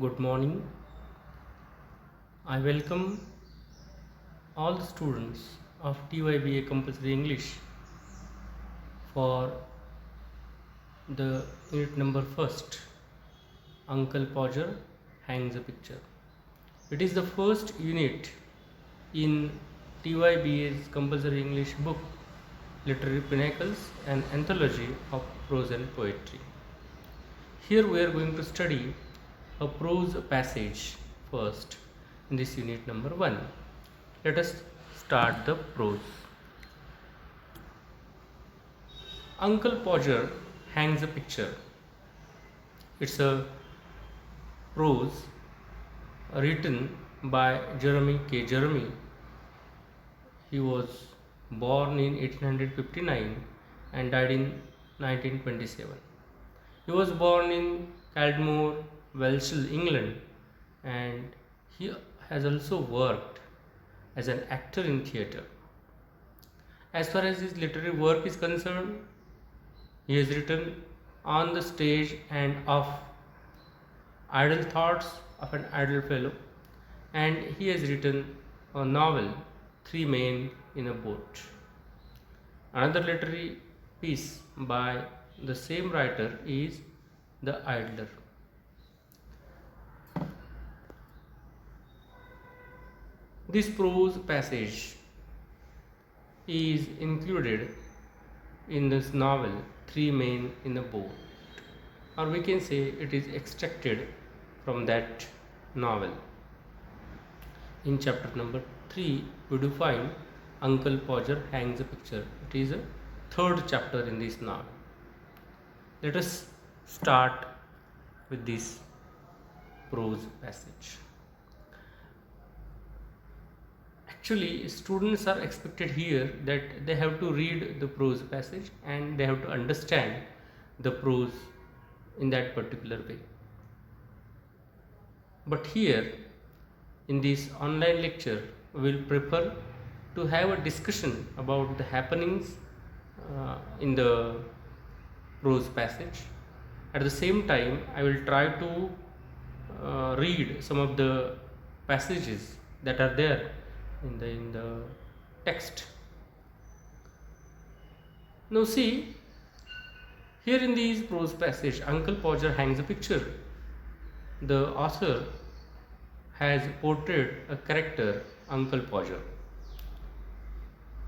Good morning. I welcome all the students of TYBA Compulsory English for the unit number first. Uncle Podger hangs a picture. It is the first unit in TYBA's compulsory English book, Literary Pinnacles, an anthology of prose and poetry. Here we are going to study a prose passage first in this unit number 1. Let us start the prose. Uncle Podger hangs a picture. It's a prose written by Jeremy K. Jeremy. He was born in 1859 and died in 1927. He was born in Caldmore, Welshel, England, and he has also worked as an actor in theatre. As far as his literary work is concerned, he has written On the Stage and Of Idle Thoughts of an Idle Fellow, and he has written a novel, Three Men in a Boat. Another literary piece by the same writer is The Idler. This prose passage is included in this novel Three Men in a Boat, or we can say it is extracted from that novel. In chapter number 3 we do find Uncle Podger hangs a picture. It is a third chapter in this novel. Let us start with this prose passage. Actually, students are expected here that they have to read the prose passage and they have to understand the prose in that particular way. But here in this online lecture, we will prefer to have a discussion about the happenings in the prose passage. At the same time, I will try to read some of the passages that are there in the text. Now see, here in this prose passage, Uncle Podger hangs a picture. The author has portrayed a character, Uncle Podger.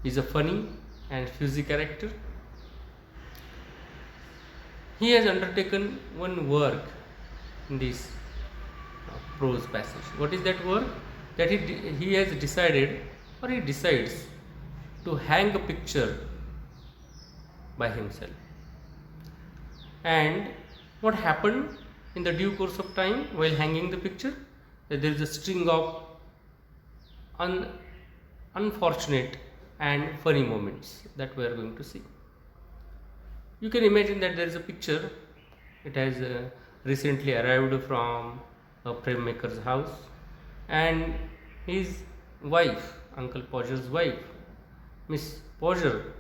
He is a funny and fuzzy character. He has undertaken one work in this prose passage. What is that work? That he has decided, or he decides to hang a picture by himself. And what happened in the due course of time while hanging the picture? That there is a string of unfortunate and funny moments that we are going to see. You can imagine that there is a picture. It has recently arrived from a frame maker's house, and his wife, Uncle Podger's wife, Miss Podger,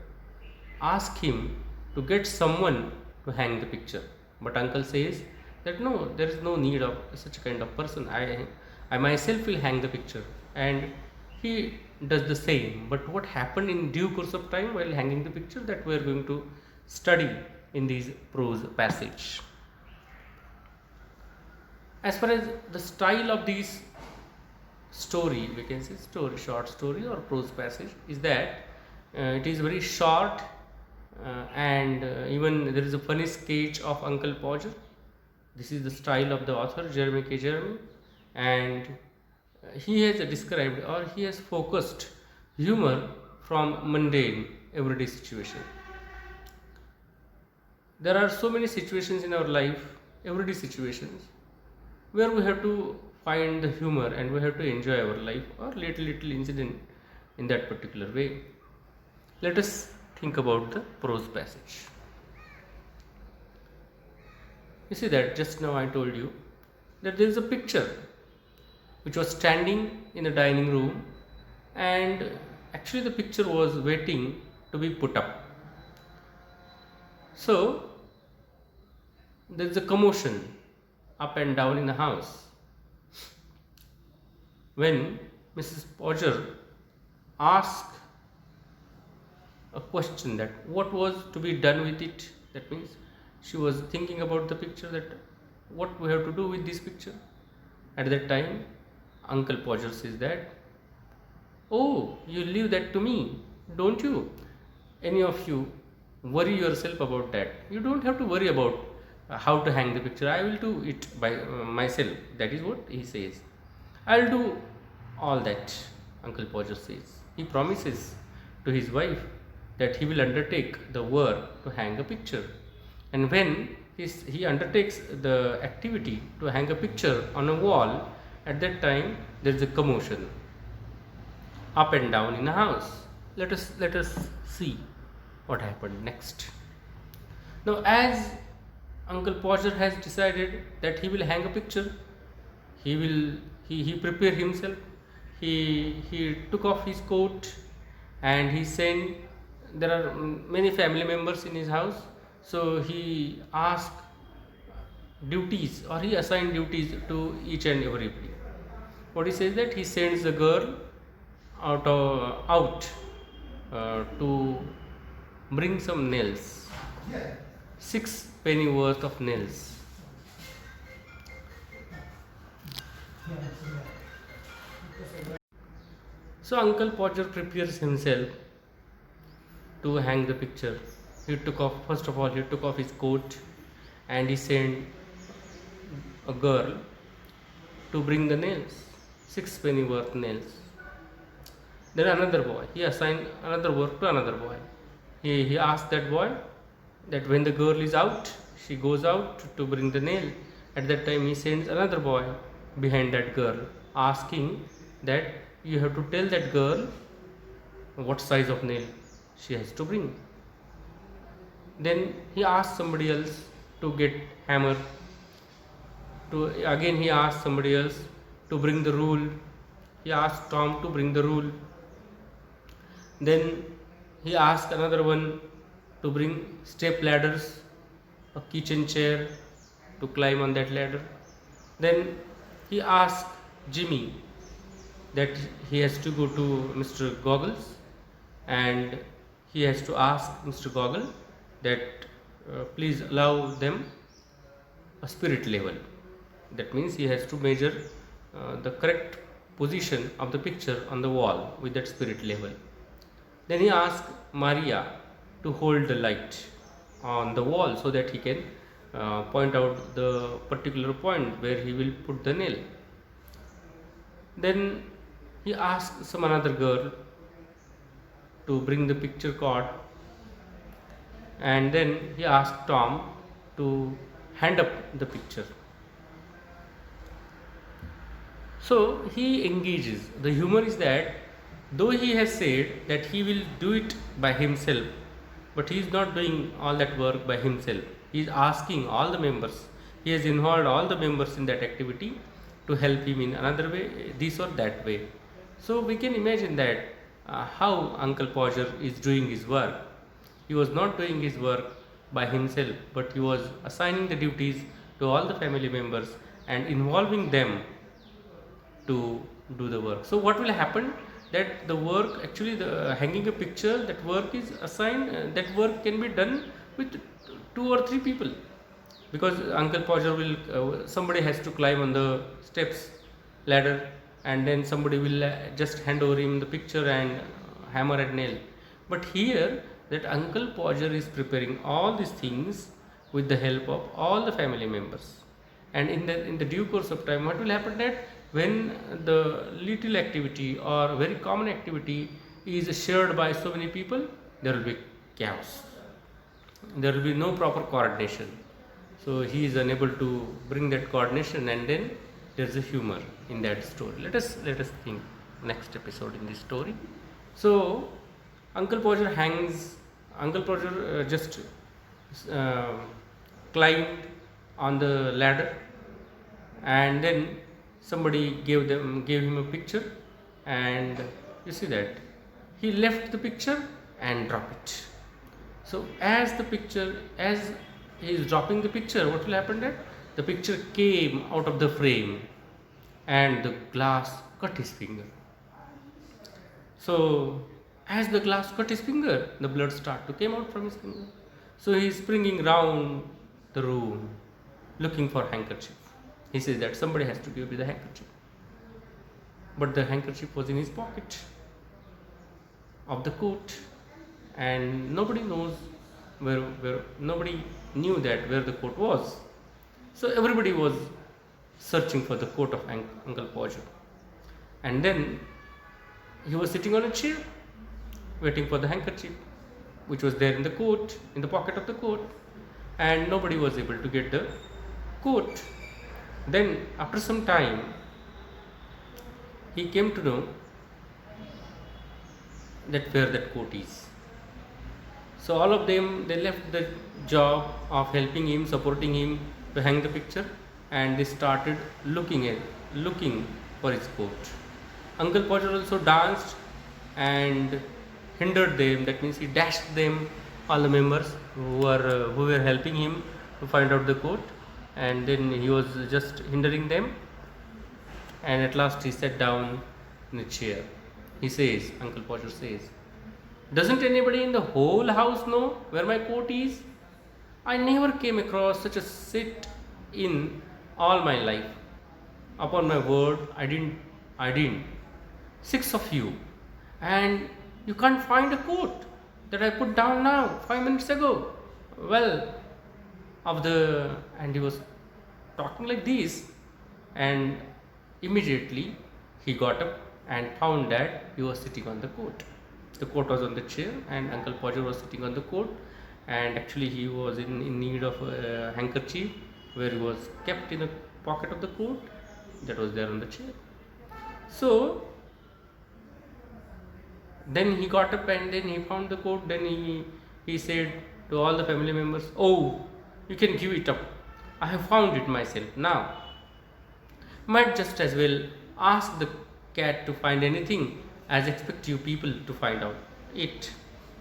asked him to get someone to hang the picture. But uncle says that no, there is no need of such a kind of person. I myself will hang the picture, and he does the same. But what happened in due course of time while hanging the picture, that we are going to study in this prose passage. As far as the style of this story, we can say short story or prose passage, is that it is very short, and even there is a funny sketch of Uncle Podger. This is the style of the author, Jeremy K. Jeremy, and he has described, or he has focused humor from mundane everyday situation. There are so many situations in our life, everyday situations, where we have to find the humor and we have to enjoy our life, or little incident in that particular way. Let us think about the prose passage. You see that just now I told you that there is a picture which was standing in the dining room, and actually the picture was waiting to be put up. So there is a commotion up and down in the house. when Mrs. Podger asked a question that what was to be done with it. That means she was thinking about the picture, that what we have to do with this picture. At that time, Uncle Podger says that, oh, you leave that to me, don't you? Any of you worry yourself about that. You don't have to worry about how to hang the picture. I will do it by myself. That is what he says. I'll do all that, Uncle Podger says. He promises to his wife that he will undertake the work to hang a picture. And when he undertakes the activity to hang a picture on a wall, at that time there is a commotion up and down in a house. Let us see what happened next. Now, as Uncle Podger has decided that he will hang a picture, he prepared himself. He took off his coat and he sent. There are many family members in his house, so he asked duties, or he assigned duties to each and everybody. What he says that he sends the girl out to bring some nails, 6 penny worth of nails. So Uncle Podger prepares himself to hang the picture. First of all, he took off his coat and he sent a girl to bring the nails, 6 penny worth nails. Then another boy, he assigned another work to another boy. He asked that boy that when the girl is out, she goes out to bring the nail. At that time, he sends another boy behind that girl, asking that you have to tell that girl what size of nail she has to bring. Then he asked somebody else to get hammer. Again he asked somebody else to bring the rule. He asked Tom to bring the rule. Then he asked another one to bring step ladders, a kitchen chair to climb on that ladder. Then he asked Jimmy that he has to go to Mr. Goggles and he has to ask Mr. Goggle that please allow them a spirit level. That means he has to measure the correct position of the picture on the wall with that spirit level. Then he asked Maria to hold the light on the wall so that he can point out the particular point where he will put the nail. Then he asked some another girl to bring the picture cord, and then he asked Tom to hand up the picture. So he engages. The humor is that though he has said that he will do it by himself, but he is not doing all that work by himself. He is asking all the members. He has involved all the members in that activity to help him in another way, this or that way. So we can imagine that how Uncle Podger is doing his work. He was not doing his work by himself, but he was assigning the duties to all the family members and involving them to do the work. So what will happen, that the work, actually the hanging a picture, that work is assigned, that work can be done with 2 or 3 people, because Uncle Podger will somebody has to climb on the steps ladder, and then somebody will just hand over him the picture and hammer and nail. But here that Uncle Podger is preparing all these things with the help of all the family members, and in the due course of time, what will happen, that when the little activity or very common activity is shared by so many people, there will be chaos. There will be no proper coordination. So he is unable to bring that coordination, and then there is a humor in that story. Let us think next episode in this story. So Uncle Podger just climbed on the ladder, and then somebody gave him a picture, and you see that he left the picture and dropped it. So as he is dropping the picture, what will happen, that the picture came out of the frame, and the glass cut his finger. So as the glass cut his finger, the blood start to came out from his finger. So he is springing round the room looking for handkerchief. He says that somebody has to give me the handkerchief. But the handkerchief was in his pocket of the coat, and nobody knows where nobody knew that where the coat was. So everybody was searching for the coat of Uncle Podger. And then he was sitting on a chair waiting for the handkerchief which was there in the coat, in the pocket of the coat, and nobody was able to get the coat. Then after some time he came to know that where that coat is. So all of them, they left the job of helping him, supporting him to hang the picture, and they started looking for his coat. Uncle Podger also danced and hindered them. That means he dashed them, all the members who were helping him to find out the coat, and then he was just hindering them. And at last he sat down in a chair. He says, Uncle Podger says, "Doesn't anybody in the whole house know where my coat is? I never came across such a sit in all my life. Upon my word, I didn't. Six of you, and you can't find a coat that I put down now 5 minutes ago. Well, and he was talking like this, and immediately he got up and found that he was sitting on the coat. The coat was on the chair, and Uncle Podger was sitting on the coat, and actually he was in need of a handkerchief where he was kept in a pocket of the coat that was there on the chair. So then he got up and then he found the coat. Then he said to all the family members, "Oh, you can give it up. I have found it myself. Now might just as well ask the cat to find anything as expect you people to find out it."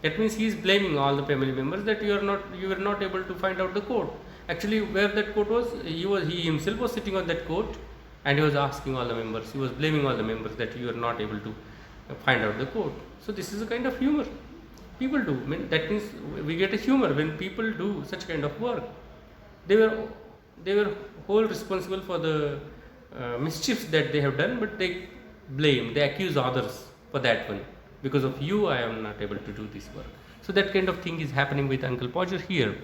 That means he is blaming all the family members that you were not able to find out the coat. Actually, where that coat was, he himself was sitting on that coat, and he was asking all the members. He was blaming all the members that you are not able to find out the coat. So this is a kind of humor people do. I mean, that means we get a humor when people do such kind of work. They were whole responsible for the mischiefs that they have done, but they accuse others for that one. Because of you, I am not able to do this work. So that kind of thing is happening with Uncle Podger here.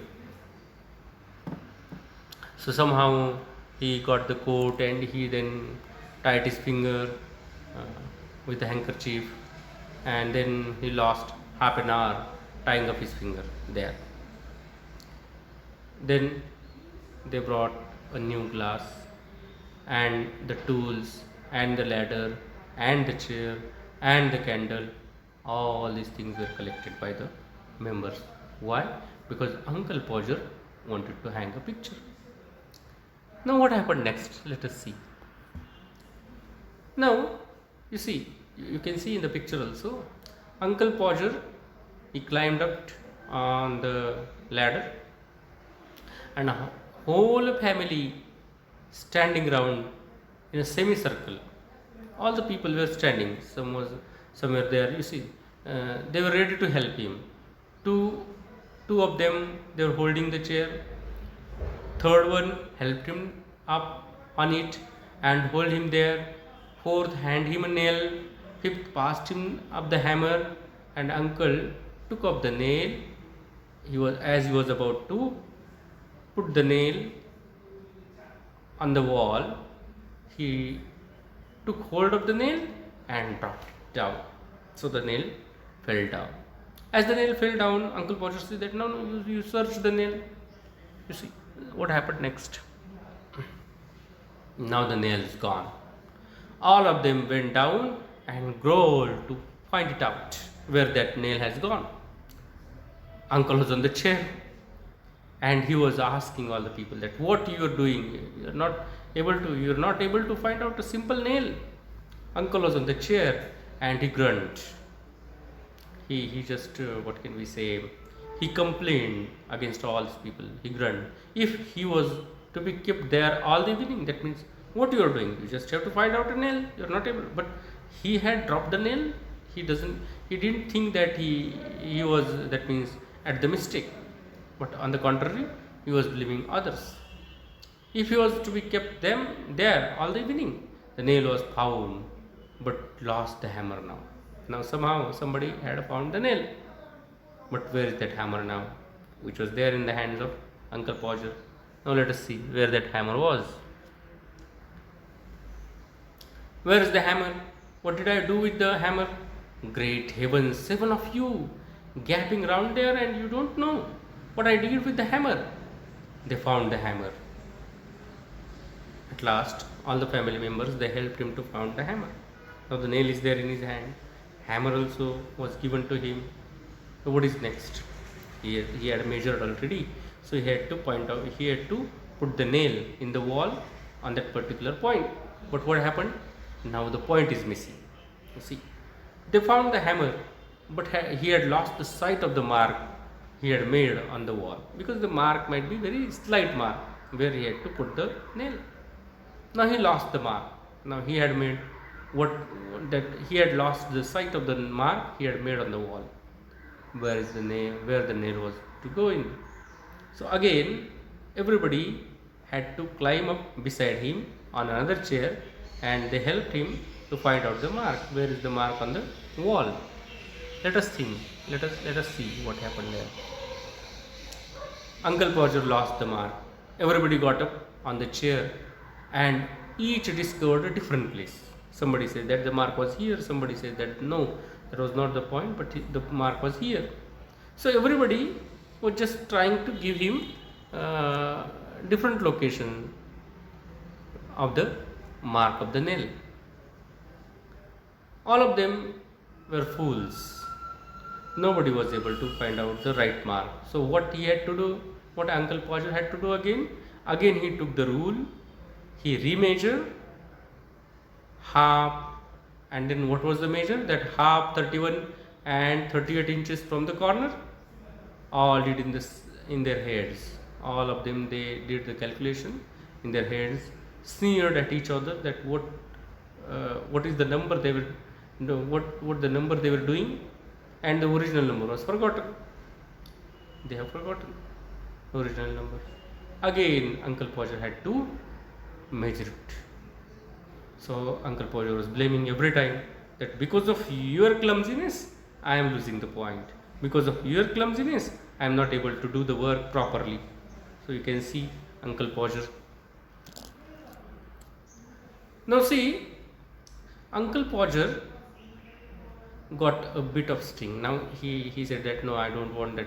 So somehow he got the coat and he then tied his finger with a handkerchief, and then he lost half an hour tying up his finger there. Then they brought a new glass and the tools and the ladder and the chair and the candle. All these things were collected by the members. Why? Because Uncle Podger wanted to hang a picture. Now what happened next? Let us see. Now you see, you can see in the picture also, Uncle Podger, he climbed up on the ladder, and a whole family standing round in a semicircle. All the people were standing. Some were there. You see, they were ready to help him. Two of them, they were holding the chair. Third one helped him up on it and hold him there. Fourth, hand him a nail. Fifth, passed him up the hammer, and uncle took up the nail. As he was about to put the nail on the wall, he took hold of the nail and dropped it down. So the nail fell down. As the nail fell down, Uncle Podger said that no, you search the nail. You see what happened next. Now the nail is gone. All of them went down and growled to find it out where that nail has gone. Uncle was on the chair and he was asking all the people that what you are doing. You are not able to find out a simple nail. Uncle was on the chair and he grunted. He just what can we say? He complained against all these people. He grunted. If he was to be kept there all the evening, that means What you are doing? You just have to find out a nail. You are not able. But he had dropped the nail. He doesn't. He didn't think that he was, that means, at the mistake. But on the contrary, he was blaming others. If he was to be kept them there all the evening, the nail was found, but lost the hammer now. Now somehow somebody had found the nail, but where is that hammer now, which was there in the hands of Uncle Podger? Now let us see where that hammer was. Where is the hammer? What did I do with the hammer? Great heavens, 7 of you gapping around there, and you don't know what I did with the hammer. They found the hammer. At last, all the family members, they helped him to find the hammer. Now the nail is there in his hand. Hammer also was given to him. So what is next? He had measured already, so he had to point out. He had to put the nail in the wall on that particular point. But what happened? Now the point is missing. You see, they found the hammer, but he had lost the sight of the mark he had made on the wall, because the mark might be very slight mark where he had to put the nail. Now he lost the mark. Now he had made what that he had lost the sight of the mark he had made on the wall. Where is the nail? Where the nail was to go in? So again, everybody had to climb up beside him on another chair, and they helped him to find out the mark. Where is the mark on the wall? Let us think. Let us see what happened there. Uncle Podger lost the mark. Everybody got up on the chair, and each discovered a different place. Somebody said that the mark was here. Somebody said that no, that was not the point, but the mark was here. So everybody was just trying to give him different location of the mark of the nail. All of them were fools. Nobody was able to find out the right mark. So what he had to do, what Uncle Podger had to do again? Again he took the rule, he remeasured half, and then what was the measure? That half, 31 and 38 inches from the corner. All did in their heads. All of them, they did the calculation in their heads, sneered at each other that what is the number they were, what the number they were doing, and the original number was forgotten. They have forgotten the original number. Again, Uncle Podger had to measure it. So Uncle Podger was blaming every time that because of your clumsiness, I am losing the point. Because of your clumsiness, I am not able to do the work properly. So you can see Uncle Podger. Now see, Uncle Podger got a bit of sting. Now he said that no, I don't want that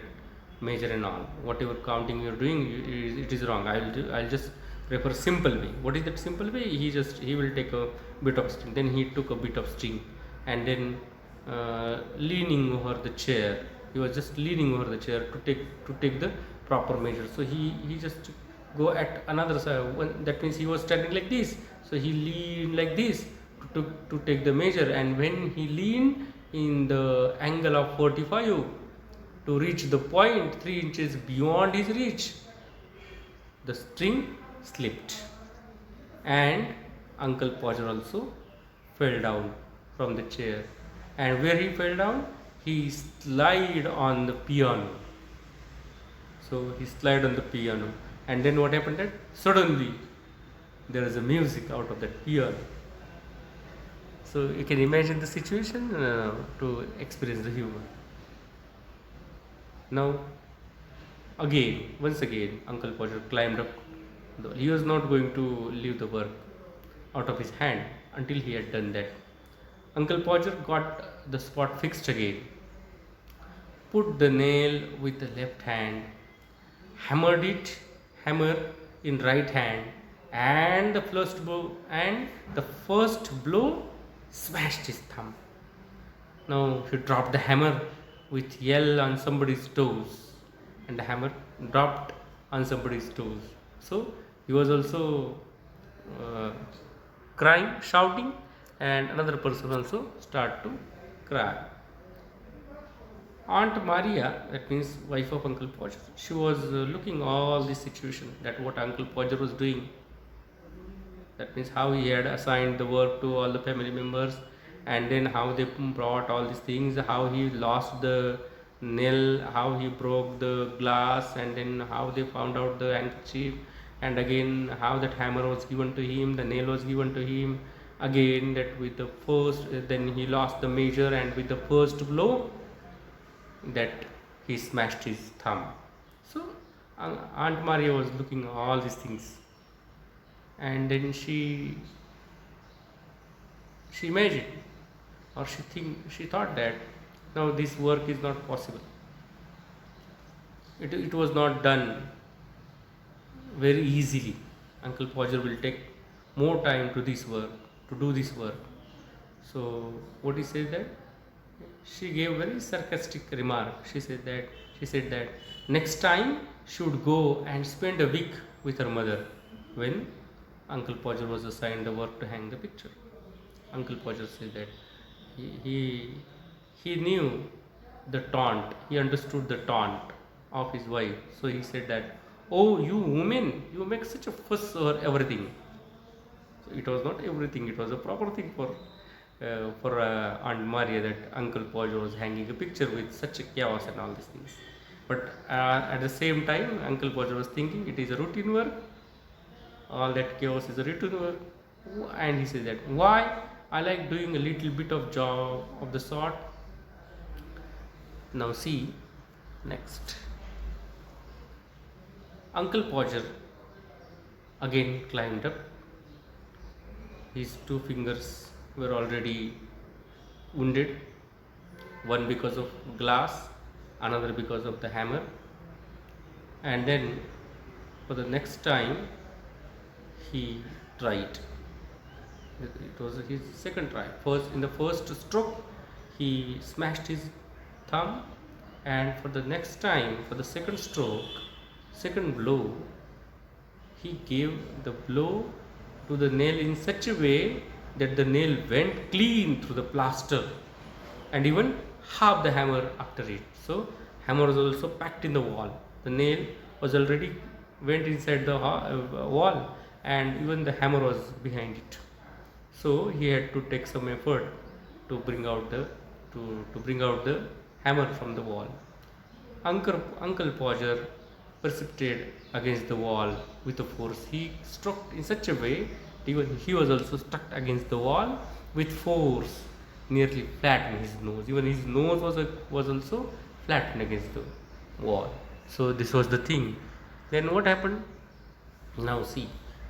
measure and all. Whatever counting you are doing, it is wrong. I'll just prefer simple way. What is that simple way? He will take a bit of sting. Then he took a bit of sting, and then leaning over the chair. He was just leaning over the chair to take the proper measure. So he just go at another side. That means he was standing like this. So he leaned like this to take the measure, and when he leaned in the angle of 45 to reach the point 3 inches beyond his reach, the string slipped, and Uncle Podger also fell down from the chair. And where he fell down, he slid on the piano. So he slid on the piano, and then what happened? That suddenly there is a music out of that piano. So you can imagine the situation to experience the humor. Now, once again, Uncle Podger climbed up. He was not going to leave the work out of his hand until he had done that. Uncle Podger got the spot fixed again, put the nail with the left hand, hammer in right hand, and the first blow smashed his thumb. Now he dropped the hammer with yell on somebody's toes, and the hammer dropped on somebody's toes. So he was also crying, shouting, and another person also start to cry. Aunt Maria, that means wife of Uncle Podger, she was looking all this situation, that what Uncle Podger was doing. That means how he had assigned the work to all the family members, and then how they brought all these things, how he lost the nail, how he broke the glass, and then how they found out the handkerchief, and again how that hammer was given to him, the nail was given to him. Again that with the first, then he lost the measure, and with the first blow that he smashed his thumb. So Aunt Maria was looking at all these things, and then she imagined, or she thought that now this work is not possible. It was not done very easily. Uncle Podger will take more time to do this work. So what he said that, she gave very sarcastic remark. She said that next time she would go and spend a week with her mother when Uncle Podger was assigned the work to hang the picture. Uncle Podger said that he, he he knew the taunt. He understood the taunt of his wife. So he said that, "Oh, you women, you make such a fuss over everything." So it was not everything; it was a proper thing for Aunt Maria that Uncle Podger was hanging a picture with such a chaos and all these things. But at the same time, Uncle Podger was thinking it is a routine work. All that chaos is a routine work, and he says that why I like doing a little bit of job of the sort. Now see next. Uncle Podger again climbed up. His two fingers were already wounded, one because of glass, another because of the hammer. And then for the next time he tried. It was his second try. First, in the first stroke, he smashed his thumb, and for the next time, for the second stroke, second blow, he gave the blow to the nail in such a way that the nail went clean through the plaster, and even half the hammer after it. So hammer was also packed in the wall. The nail was already went inside the wall, and even the hammer was behind it. So he had to take some effort to bring out the hammer from the wall. Uncle Podger precipitated against the wall with a force. He struck in such a way even he was also struck against the wall with force, nearly flattening his nose. Even his nose was also flattened against the wall. So this was the thing. Then what happened? Now see,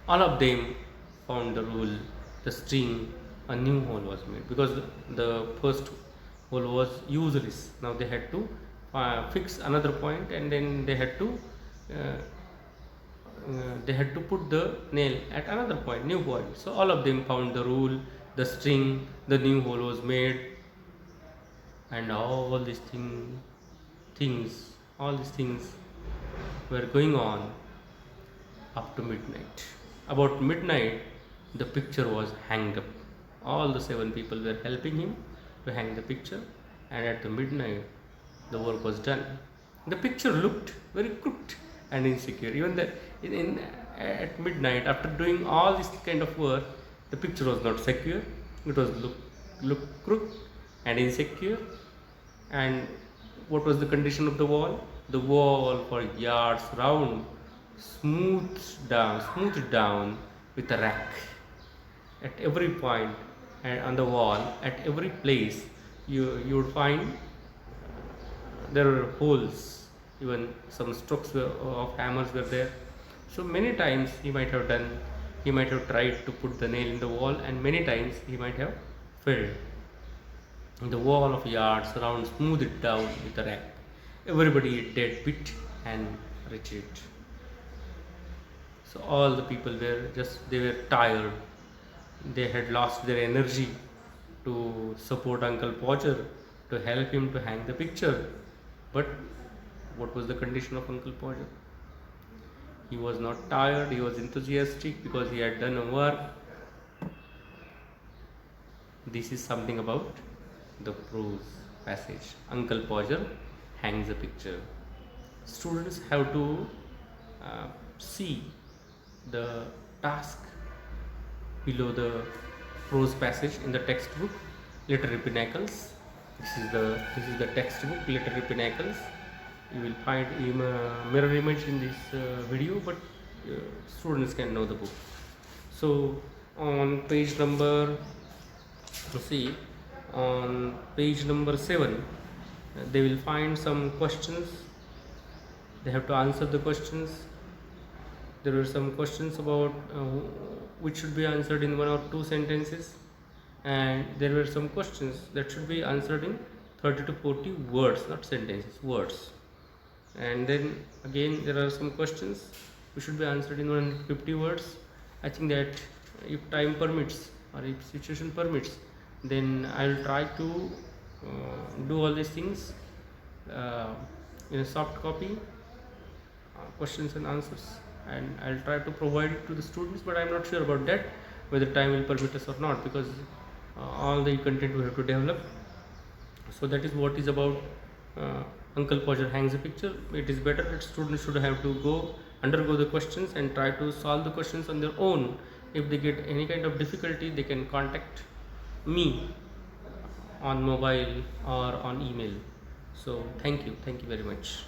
all of them found the rule, the string, a new hole was made because the first hole was useless. Now they had to fix another point, and then uh, they had to put the nail at another point, new point. So all of them found the rule, the string, the new hole was made, and all these all these things were going on up to midnight. About midnight, the picture was hanged up. All the seven people were helping him to hang the picture, and at the midnight, the work was done. The picture looked very crooked and insecure. Even at midnight, after doing all this kind of work, the picture was not secure. It was look crooked and insecure. And what was the condition of the wall? The wall for yards round, smoothed down with a rack. At every point and on the wall, at every place, you would find there were holes. Even some strokes of hammers were there. So many times he might have tried to put the nail in the wall, and many times he might have failed. The wall of yards around smoothed it down with a rack. Everybody dead bit and retreat. So all the people they were tired. They had lost their energy to support Uncle Podger, to help him to hang the picture. But what was the condition of Uncle Podger? He was not tired, he was enthusiastic because he had done a work. This is something about the prose passage. Uncle Podger hangs a picture. Students have to see the task below the prose passage in the textbook Literary Pinnacles. This is the textbook Literary Pinnacles. You will find mirror image in this video, but students can know the book. So on page number, see, on page number 7, they will find some questions. They have to answer the questions. There were some questions about which should be answered in 1 or 2 sentences, and there were some questions that should be answered in 30 to 40 words, not sentences, words. And then again there are some questions which should be answered in 150 words. I think that if time permits or if situation permits, then I will try to do all these things in a soft copy, questions and answers, and I'll try to provide it to the students, but I'm not sure about that, whether time will permit us or not, because all the content we have to develop. So that is what is about Uncle Podger Hangs a Picture. It is better that students should have to undergo the questions and try to solve the questions on their own. If they get any kind of difficulty, they can contact me on mobile or on email. So thank you very much.